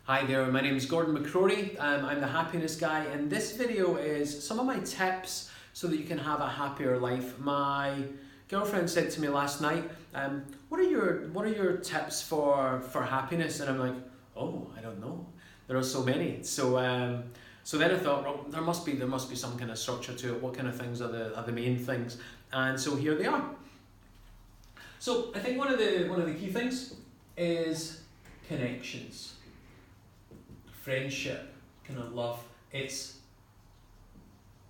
Hi there, my name is Gordon McCrory. I'm the Happiness Guy, and this video is some of my tips so that you can have a happier life. My girlfriend said to me last night, what are your tips for happiness? And I'm like, oh, I don't know. There are so many. So then I thought, well, there must be some kind of structure to it. What kind of things are the main things? And so here they are. So I think one of the key things is connections. Friendship, kind of love. It's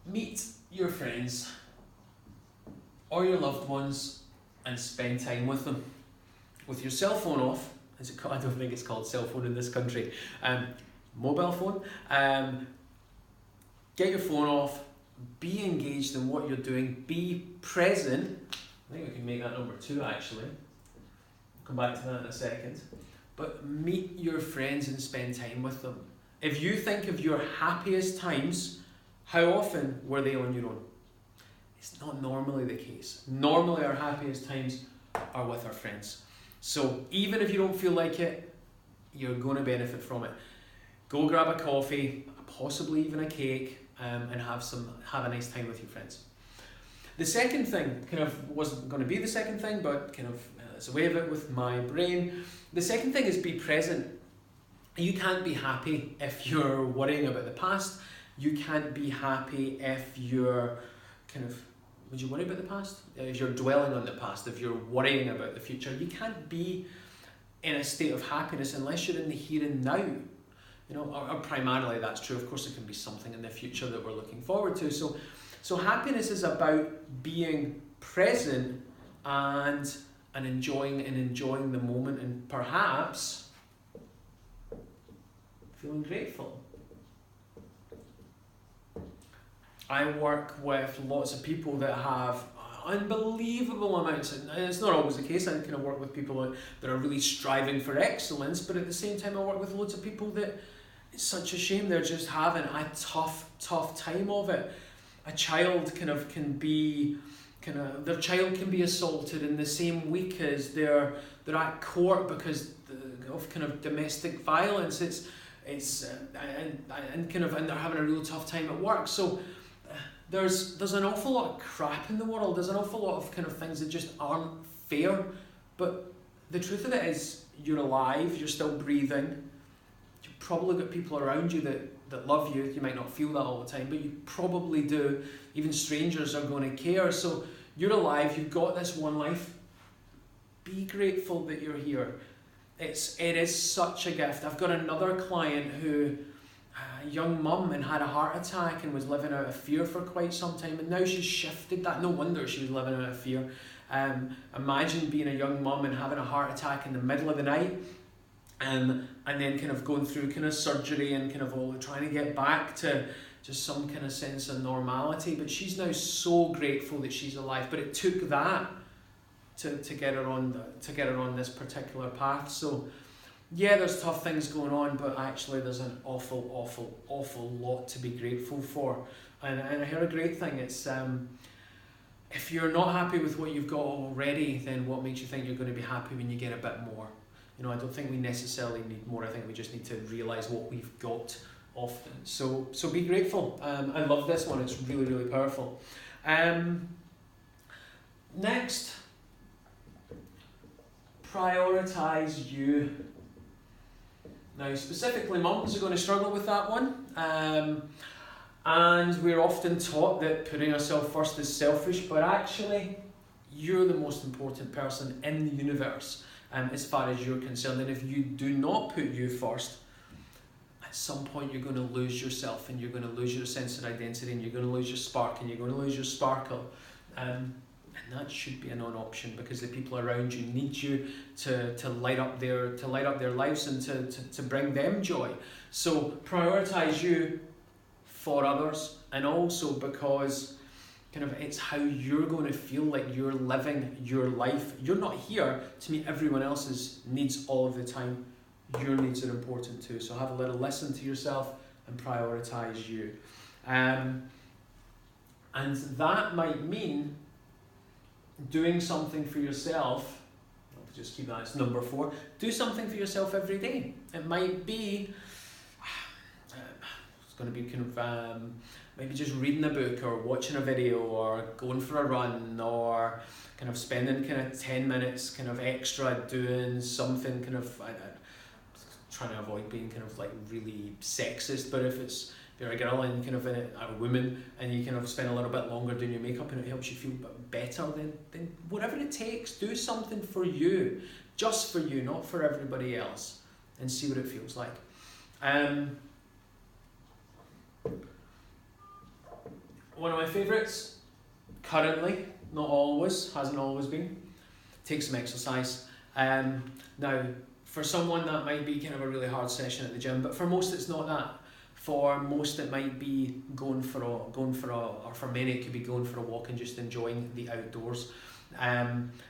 meet your friends or your loved ones and spend time with them. With your cell phone off, is it called? I don't think it's called cell phone in this country. Mobile phone. Get your phone off, be engaged in what you're doing, be present. I think we can make that number 2 actually. I'll come back to that in a second. But meet your friends and spend time with them. If you think of your happiest times, how often were they on your own? It's not normally the case. Normally our happiest times are with our friends. So even if you don't feel like it, you're going to benefit from it. Go grab a coffee, possibly even a cake, and have a nice time with your friends. The second thing, kind of wasn't going to be the second thing, but kind of it's a way of it with my brain. The second thing is be present. You can't be happy if you're worrying about the past. You can't be happy if you're would you worry about the past? If you're dwelling on the past, if you're worrying about the future, you can't be in a state of happiness unless you're in the here and now. You know, or primarily that's true. Of course, it can be something in the future that we're looking forward to. So happiness is about being present and enjoying the moment, and perhaps feeling grateful. I work with lots of people that have unbelievable amounts, and it's not always the case. I kind of work with people that are really striving for excellence, but at the same time I work with loads of people that it's such a shame they're just having a tough time of it. A child their child can be assaulted in the same week as they're at court because of kind of domestic violence. And they're having a real tough time at work. So there's an awful lot of crap in the world. There's an awful lot of kind of things that just aren't fair. But the truth of it is, you're alive. You're still breathing. You've probably got people around you that love you. You might not feel that all the time, but you probably do. Even strangers are going to care. So you're alive, you've got this one life. Be grateful that you're here. It is such a gift. I've got another client who, a young mum, and had a heart attack and was living out of fear for quite some time, and now she's shifted that. No wonder she was living out of fear. Imagine being a young mum and having a heart attack in the middle of the night. And then kind of going through kind of surgery and kind of all trying to get back to just some kind of sense of normality. But she's now so grateful that she's alive. But it took that to get her on this particular path. So yeah, there's tough things going on, but actually there's an awful lot to be grateful for. And I hear a great thing. It's if you're not happy with what you've got already, then what makes you think you're going to be happy when you get a bit more? You know, I don't think we necessarily need more. I think we just need to realise what we've got often. So be grateful. I love this one. It's really, really powerful. Next, prioritise you. Now, specifically, mums are going to struggle with that one. And we're often taught that putting ourselves first is selfish, but actually, you're the most important person in the universe. As far as you're concerned, and if you do not put you first, at some point you're going to lose yourself, and you're going to lose your sense of identity, and you're going to lose your spark, and you're going to lose your sparkle, and that should be a non-option, because the people around you need you to light up their lives and to bring them joy. So prioritize you for others, and also because kind of it's how you're going to feel like you're living your life. You're not here to meet everyone else's needs all of the time. Your needs are important too. So have a little listen to yourself and prioritize you. And that might mean doing something for yourself. I'll just keep that as number 4. Do something for yourself every day. It might be, it's going to be kind of, maybe just reading a book or watching a video or going for a run or kind of spending kind of 10 minutes kind of extra doing something kind of, trying to avoid being kind of like really sexist, but if you're a girl and kind of a woman and you kind of spend a little bit longer doing your makeup and it helps you feel better, then whatever it takes, do something for you, just for you, not for everybody else, and see what it feels like. One of my favourites, currently, not always, hasn't always been, take some exercise. Now, for someone that might be kind of a really hard session at the gym, but for most it's not that. For most it might be or for many it could be going for a walk and just enjoying the outdoors.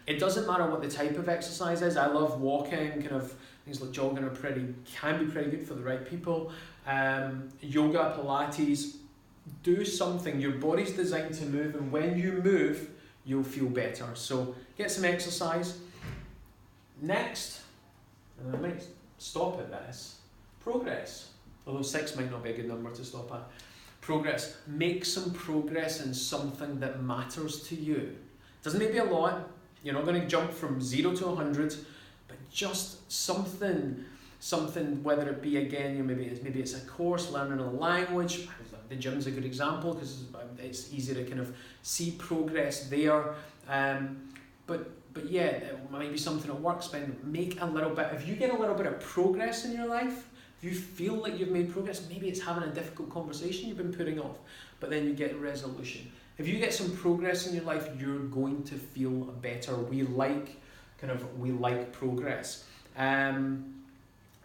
It doesn't matter what the type of exercise is. I love walking, kind of things like jogging can be pretty good for the right people. Yoga, Pilates, do something. Your body's designed to move, and when you move, you'll feel better. So get some exercise. Next, and I might stop at this, progress. Although 6 might not be a good number to stop at. Progress. Make some progress in something that matters to you. Doesn't need to be a lot. You're not going to jump from 0 to 100, but just something, whether it be, again, maybe it's a course, learning a language. The gym's a good example because it's easy to kind of see progress there. But yeah, it might be something at work. Make a little bit. If you get a little bit of progress in your life, if you feel like you've made progress, maybe it's having a difficult conversation you've been putting off, but then you get a resolution. If you get some progress in your life, you're going to feel better. We like progress. And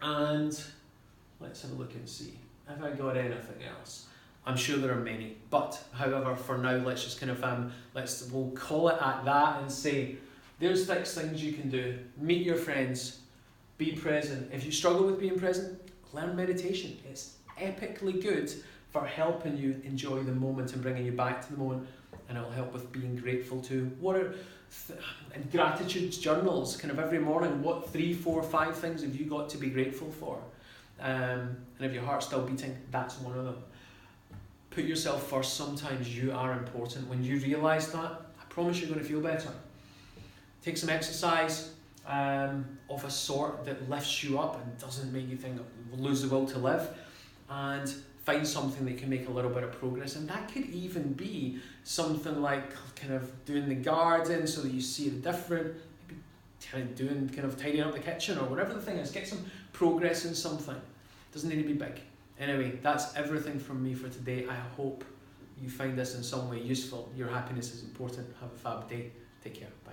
let's have a look and see. Have I got anything else? I'm sure there are many, but however, for now, let's just kind of we'll call it at that and say there's 6 things you can do. Meet your friends, be present. If you struggle with being present, learn meditation. It's epically good for helping you enjoy the moment and bringing you back to the moment, and it'll help with being grateful too. What are and gratitude journals? Kind of every morning, what 3, 4, 5 things have you got to be grateful for? And if your heart's still beating, that's one of them. Put yourself first. Sometimes you are important. When you realise that, I promise you're going to feel better. Take some exercise of a sort that lifts you up and doesn't make you lose the will to live, and find something that can make a little bit of progress. And that could even be something like kind of doing the garden so that you see the different, maybe kind of tidying up the kitchen or whatever the thing is. Get some progress in something. Doesn't need to be big. Anyway, that's everything from me for today. I hope you find this in some way useful. Your happiness is important. Have a fab day. Take care. Bye.